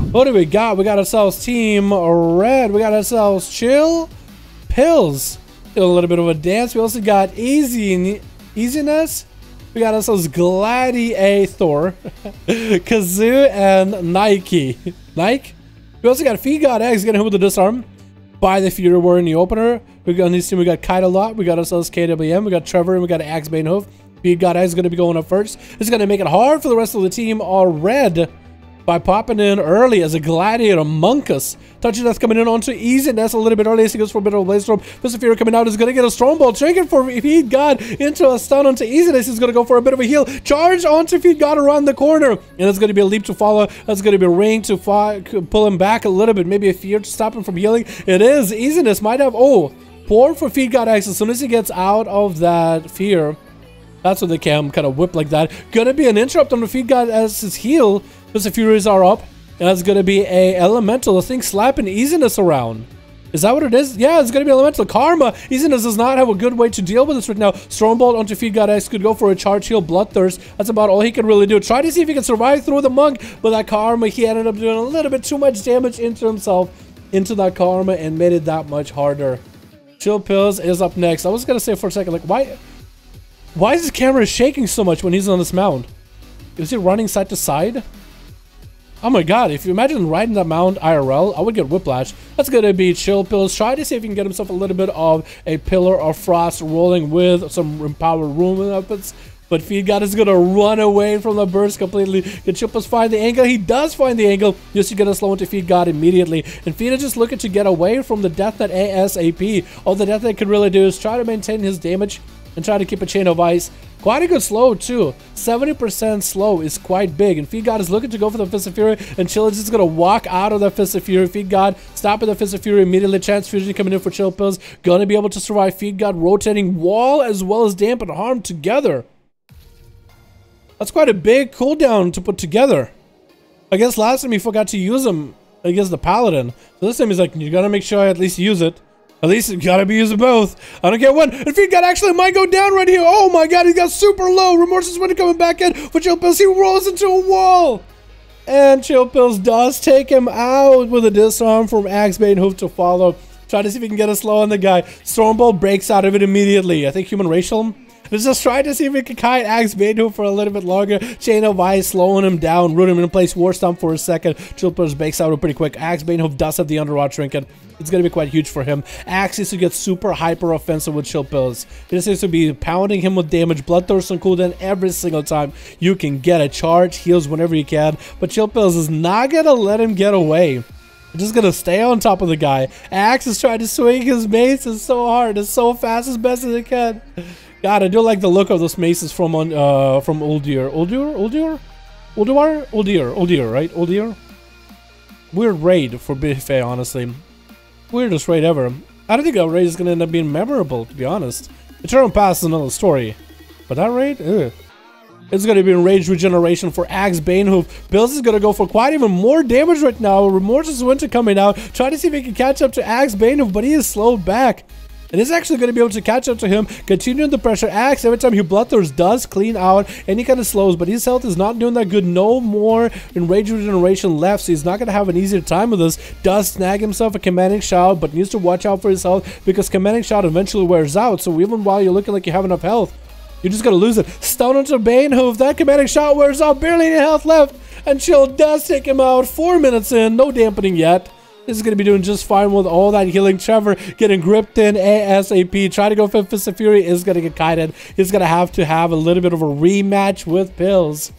What do we got? We got ourselves Team Red. We got ourselves Chill Pills. A little bit of a dance. We also got Easiness. We got ourselves Gladiator, Kazoo, and Nike. We also got Feed God X getting hit with the disarm by the Fury War in the opener. We got on this team. We got Kite a lot. We got ourselves KWM. We got Trevor, and we got Axe Banehof. Feed God X is going to be going up first. This is going to make it hard for the rest of the team. All red. By popping in early as a Gladiator Monkus. Touchy Death coming in onto Easiness a little bit early as he goes for a bit of a Blaze Storm. Fist of Fury coming out is going to get a Strongbolt. Trinket for Feed God into a stun onto Easiness. He's going to go for a bit of a heal. Charge onto Feed God around the corner. And it's going to be a leap to follow. That's going to be a ring to pull him back a little bit. Maybe a fear to stop him from healing. It is. Easiness might have... Oh, poor for Feed God X. As soon as he gets out of that fear, that's when they can kind of whip like that. Gonna be an interrupt on the Feed God as his heal. Because the Furies are up. And that's gonna be a elemental. I think slapping Easiness around. Is that what it is? Yeah, it's gonna be elemental. Karma. Easiness does not have a good way to deal with this right now. Strongbolt onto Feed God X could go for a charge heal Bloodthirst. That's about all he can really do. Try to see if he can survive through the monk. But that Karma, he ended up doing a little bit too much damage into himself, into that Karma, and made it that much harder. Chill Pills is up next. I was gonna say for a second, like, why is his camera shaking so much when he's on this mount? Is he running side to side? Oh my god, if you imagine riding that mount IRL, I would get whiplash. That's gonna be Chill Pills. Try to see if he can get himself a little bit of a Pillar of Frost rolling with some empowered room weapons. But Feed God is gonna run away from the burst completely. Can Chill Pills find the angle? He does find the angle. Just to get a slow into Feed God immediately. And Feed is just looking to get away from the Death Net ASAP. All the Death Net could really do is try to maintain his damage and try to keep a chain of ice. Quite a good slow too. 70% slow is quite big. And Feed God is looking to go for the Fist of Fury. And Chill is just going to walk out of that Fist of Fury. Feed God stopping the Fist of Fury immediately. Transfusion coming in for Chill Pills. Going to be able to survive. Feed God rotating Wall as well as Dampen Harm together. That's quite a big cooldown to put together. I guess last time he forgot to use them against the Paladin. So this time he's like, you got to make sure I at least use it. At least you gotta be using both. I don't care when. And Feed God actually might go down right here. Oh my god, he got super low. Remorse is when coming back in for Chill Pills. He rolls into a wall. And Chill Pills does take him out with a disarm from Axe Banehof to follow. Try to see if he can get a slow on the guy. Stormbolt breaks out of it immediately. I think Human Racial. Let's just try to see if we can kite Axe Banehof for a little bit longer. Chain of Ice, slowing him down, root him in place, War Stomp for a second. Chill Pills breaks out pretty quick. Axe Banehof does have the Underrot Trinket. It's going to be quite huge for him. Axe needs to get super hyper offensive with Chill Pills. He just needs to be pounding him with damage, Bloodthirst on cooldown every single time you can get a charge, heals whenever you can. But Chill Pills is not going to let him get away. Just gonna stay on top of the guy. Axe is trying to swing his mace. It's so hard. It's so fast as best as it can. God, I do like the look of those maces from Uldir. Uldir, right? Uldir. Weird raid for PvP, honestly. Weirdest raid ever. I don't think that raid is gonna end up being memorable, to be honest. Eternal Pass is another story, but that raid, ugh. It's going to be Rage Regeneration for Axe Banehof. Bills is going to go for quite even more damage right now. Remorse is Winter coming out. Try to see if he can catch up to Axe Banehof, but he is slowed back. And is actually going to be able to catch up to him. Continuing the pressure. Axe, every time he Bloodthirst does clean out any kind of slows, but his health is not doing that good. No more Rage Regeneration left, so he's not going to have an easier time with this. Does snag himself a Commanding Shout, but needs to watch out for his health because Commanding Shout eventually wears out. So even while you're looking like you have enough health, you're just gonna lose it. Stun onto Banehof. That Commanding Shout wears out. Barely any health left. And Chill does take him out. 4 minutes in. No dampening yet. This is gonna be doing just fine with all that healing. Trevor getting gripped in ASAP. Try to go for Fist of Fury. Is gonna get kited. He's gonna have to have a little bit of a rematch with Pills.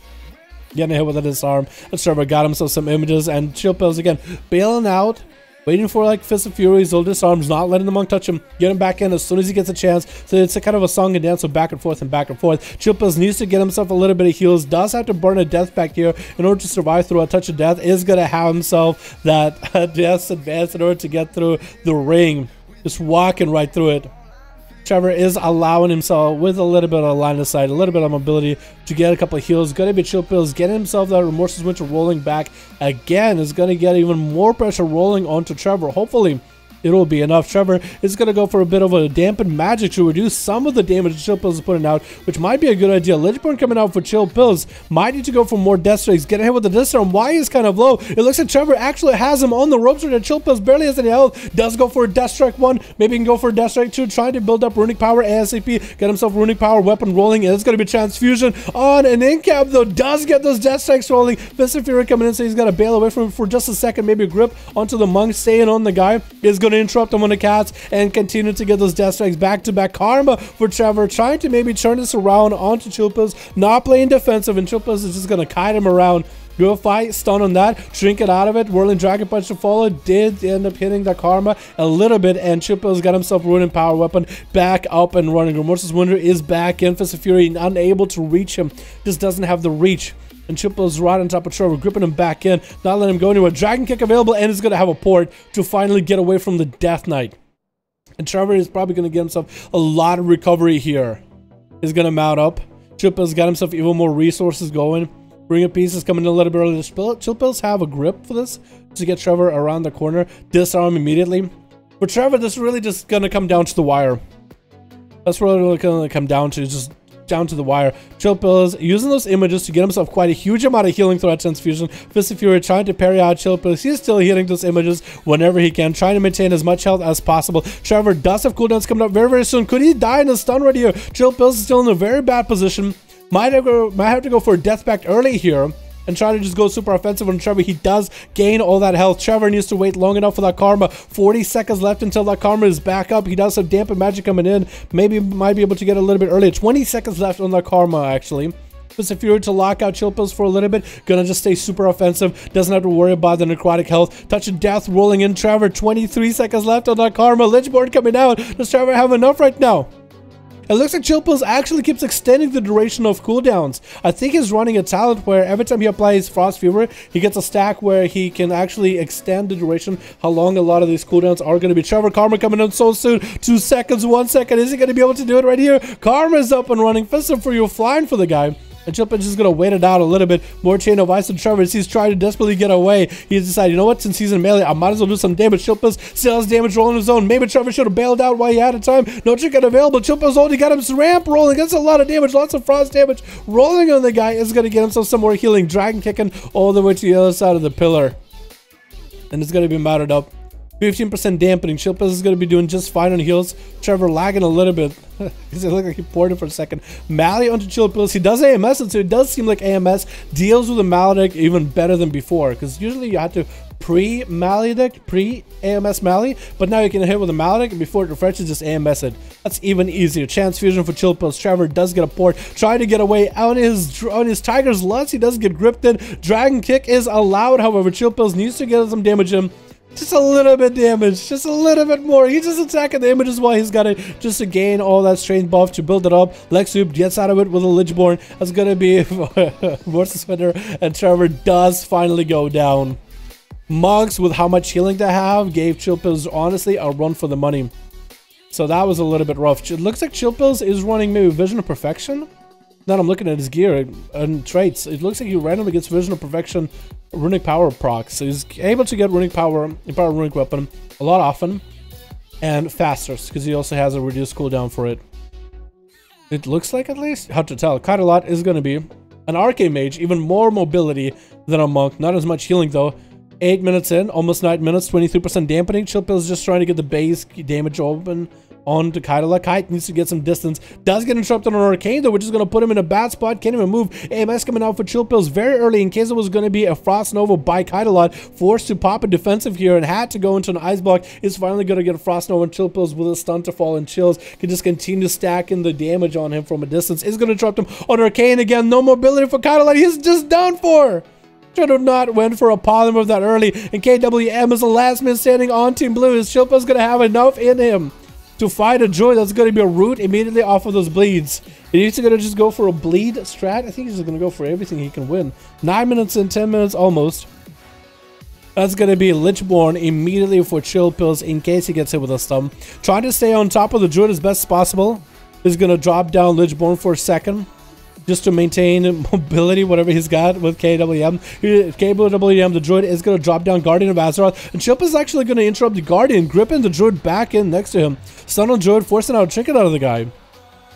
Getting hit with a disarm. And Trevor got himself some images. And Chill Pills again bailing out. Waiting for like Fist of Fury, Zol disarms, not letting the monk touch him. Get him back in as soon as he gets a chance. So it's a kind of a song and dance of back and forth and back and forth. Chill Pills needs to get himself a little bit of heals. Does have to burn a death back here in order to survive through a touch of death. Is going to have himself that death advance in order to get through the ring. Just walking right through it. Trevor is allowing himself with a little bit of line of sight, a little bit of mobility to get a couple of heals. Gonna be chill pills, getting himself that Remorseless Winter rolling back again. Is gonna get even more pressure rolling onto Trevor. Hopefully it will be enough. Trevor is going to go for a bit of a dampened magic to reduce some of the damage Chill Pills is putting out, which might be a good idea. Lichborn coming out for Chill Pills. Might need to go for more Death Strikes. Getting hit with the Disarm. Why is kind of low? It looks like Trevor actually has him on the ropes right now. Chill Pills barely has any health. Does go for a Death Strike 1. Maybe he can go for a Death Strike 2. Trying to build up Runic Power ASAP. Get himself Runic Power weapon rolling. And it's going to be Transfusion on an Incap, though. Does get those Death Strikes rolling. Fist of Fury coming in, so he's got to bail away from him for just a second. Maybe a grip onto the Monk. Staying on the guy is going to interrupt him on the and continue to get those Death Strikes back to back. Karma for Trevor, trying to maybe turn this around onto Chill Pills, not playing defensive, and Chill Pills is just going to kite him around. Do a fight, stun on that, shrink it out of it. Whirling Dragon Punch to follow, did end up hitting the Karma a little bit, and Chill Pills got himself Ruin Power Weapon back up and running. Remorseless Winter is back in. Fist of Fury unable to reach him, just doesn't have the reach. And Chill Pills right on top of Trevor, gripping him back in, not letting him go anywhere. Dragon Kick available, and is going to have a port to finally get away from the Death Knight. And Trevor is probably going to get himself a lot of recovery here. He's going to mount up. Chill Pills got himself even more resources going. Ring of Peace is coming in a little bit early. Chill Pills have a grip for this to get Trevor around the corner. Disarm immediately. For Trevor, this is really just going to come down to the wire. That's really going to come down to, just down to the wire. Chill Pills using those images to get himself quite a huge amount of healing throughout Transfusion. Fist of Fury trying to parry out Chill Pills. He's still hitting those images whenever he can, trying to maintain as much health as possible. Trevor does have cooldowns coming up very, very soon. Could he die in a stun right here? Chill Pills is still in a very bad position. Might have to go for a Death Pact early here and try to just go super offensive on Trevor. He does gain all that health. Trevor needs to wait long enough for that Karma. 40 seconds left until that Karma is back up. He does have Dampened Magic coming in. Maybe might be able to get a little bit earlier. 20 seconds left on that Karma, actually. Fist of Fury to lock out Chill Pills for a little bit. Gonna just stay super offensive. Doesn't have to worry about the necrotic health. Touch of Death rolling in. Trevor, 23 seconds left on that Karma. Lichborn coming out. Does Trevor have enough right now? It looks like Chill Pills actually keeps extending the duration of cooldowns. I think he's running a talent where every time he applies Frost Fever, he gets a stack where he can actually extend the duration, how long a lot of these cooldowns are going to be. Trevor, Karma coming in so soon. 2 seconds, 1 second. Is he going to be able to do it right here? Karma's up and running. Fist of Fury flying for the guy. And Chill Pills is just going to wait it out a little bit. More Chain of Ice on Trevor as he's trying to desperately get away. He's decided, you know what, since he's in melee, I might as well do some damage. Chill Pills still has damage rolling his own. Maybe Trevor should have bailed out while he had a time. No chicken available. Chill Pills only got him ramp rolling. That's a lot of damage. Lots of frost damage rolling on the guy. Is going to get himself some more healing. Dragon kicking all the way to the other side of the pillar. And it's going to be mounted up. 15% dampening. Chill Pills is going to be doing just fine on heals. Trevor lagging a little bit. It looked like he poured it for a second. Mally onto Chill Pills. He does AMS, and so it does seem like AMS deals with the Maledict even better than before. Because usually you had to pre-Maledict, pre-AMS Mally. But now you can hit with a Maledict, and before it refreshes, just AMS it. That's even easier. Transfusion for Chill Pills. Trevor does get a port. Trying to get away on his Tiger's Lust. He does get gripped in. Dragon Kick is allowed, however. Chill Pills needs to get some damage in. Just a little bit damage, just a little bit more. He's just attacking the images while he's got it just to gain all that strength buff to build it up. Lex Soup gets out of it with a Lichborn. That's gonna be Mortis Winter, and Trevor does finally go down. Monks, with how much healing they have, gave Chill Pills honestly a run for the money. So that was a little bit rough. It looks like Chill Pills is running maybe Vision of Perfection. Now I'm looking at his gear and traits. It looks like he randomly gets Vision of Perfection Runic Power procs. So he's able to get Runic Power, Empowered Runic Weapon a lot often and faster because he also has a reduced cooldown for it. It looks like, at least. Hard to tell. Kaitalot is going to be an Arcane Mage, even more mobility than a Monk. Not as much healing though. 8 minutes in, almost 9 minutes, 23% dampening. Chill Pills just trying to get the base damage open on to Kaitalot. Kite needs to get some distance. Does get interrupted on Arcane though, which is going to put him in a bad spot. Can't even move. AMS coming out for Chill Pills very early in case it was going to be a Frost Nova by Kaitalot. Forced to pop a defensive here and had to go into an Ice Block. Is finally going to get a Frost Nova and Chill Pills with a stun to fall, and Chills can just continue stacking the damage on him from a distance. Is going to interrupt him on Arcane again. No mobility for Kaitalot. He's just done for. Should have not went for a polymorph that early. And KWM is the last man standing on Team Blue. Is Chill Pills going to have enough in him to fight a Joy? That's going to be a root immediately off of those bleeds. He's going to just go for a bleed strat. I think he's just going to go for everything he can win. 9 minutes and 10 minutes almost. That's going to be Lichborn immediately for Chill Pills in case he gets hit with a stun. Trying to stay on top of the Druid as best as possible. He's going to drop down Lichborn for a second, just to maintain mobility, whatever he's got with KWM. KWM, the Druid, is going to drop down Guardian of Azeroth. And Chip is actually going to interrupt the Guardian, gripping the Druid back in next to him. Stun on Druid, forcing out a trinket out of the guy.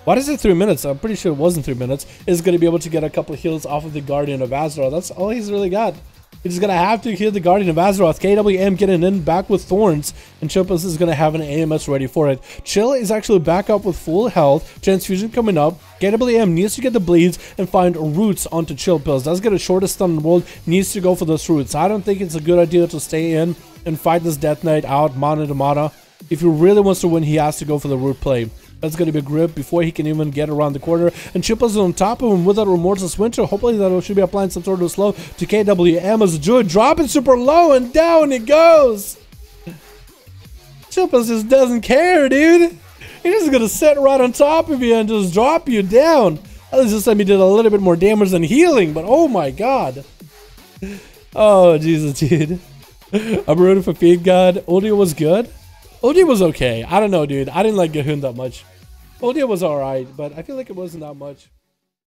Why does it 3 minutes? I'm pretty sure it wasn't 3 minutes. Is going to be able to get a couple of heals off of the Guardian of Azeroth. That's all he's really got. He's going to have to heal the Guardian of Azeroth. KWM getting in back with Thorns. And Chilpus is going to have an AMS ready for it. Chill is actually back up with full health. Transfusion coming up. KWM needs to get the bleeds and find roots onto Chill Pills. That's going to shortest stun in the world. Needs to go for those roots. I don't think it's a good idea to stay in and fight this Death Knight out mana to mana. If he really wants to win, he has to go for the root play. That's going to be a grip before he can even get around the corner. And Chippas is on top of him with that Remorseless Winter. Hopefully that should be applying some sort of slow to KWM as the Druid dropping super low and down it goes. Chippas just doesn't care, dude. He's just going to sit right on top of you and just drop you down. At least this time he did a little bit more damage than healing, but oh my god. Oh, Jesus, dude. I'm rooting for Feed God. Odia was good. Odia was okay. I don't know, dude. I didn't like Gahun that much. Odia was alright, but I feel like it wasn't that much.